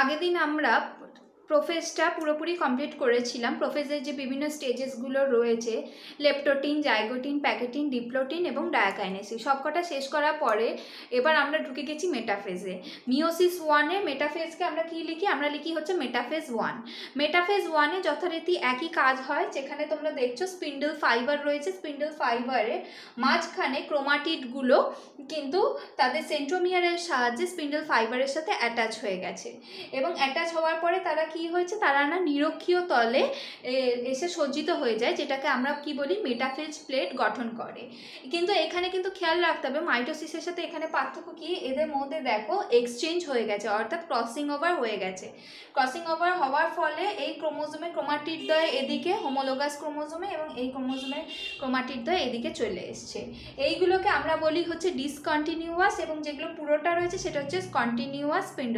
আগের দিন আমরা প্রোফেজটা পুরোপুরি কমপ্লিট করেছিলাম। প্রোফেজের যে বিভিন্ন স্টেজেসগুলো রয়েছে, লেপটোটিন, জাইগোটিন, প্যাকেটিন, ডিপ্লোটিন এবং ডায়াকাইনেসিস, সবকটা শেষ করার পরে এবার আমরা ঢুকে গেছি মেটাফেজে। মিওসিস 1-এ মেটাফেজকে আমরা কি লিখি? আমরা লিখি হচ্ছে মেটাফেজ 1। মেটাফেজ 1-এ যথারীতি একই কাজ হয়, যেখানে তোমরা দেখছো স্পিন্ডল ফাইবার রয়েছে। স্পিন্ডল ফাইবারের মাঝখানে ক্রোমাটিডগুলো কিন্তু তাদের সেন্ট্রোমিয়ারের সাহায্যে স্পিন্ডল ফাইবারের সাথে অ্যাটাচ হয়ে গেছে, এবং অ্যাটাচ হওয়ার পরে তারা কি হয়েছে, তারা না নিরক্ষীয় তলে এসে সজ্জিত হয়ে যায়, যেটাকে আমরা কি বলি, মেটাফেজ প্লেট গঠন করে। কিন্তু এখানে কিন্তু খেয়াল রাখতে হবে মাইটোসিসের সাথে এখানে পার্থক্য কি, এদের মধ্যে দেখো এক্সচেঞ্জ হয়ে গেছে, অর্থাৎ ক্রসিং ওভার হয়ে গেছে। ক্রসিং ওভার হওয়ার ফলে এই ক্রোমোজোমের ক্রোমাটিডদ্বয় এদিকে হোমোলোগাস ক্রোমোজোমে এবং এই ক্রোমোজোমের ক্রোমাটিডদ্বয় এদিকে চলে এসছে। এইগুলোকে আমরা বলি হচ্ছে ডিসকন্টিনিউয়াস, এবং যেগুলো পুরোটা রয়েছে সেটা হচ্ছে কন্টিনিউয়াস স্পিন্ডল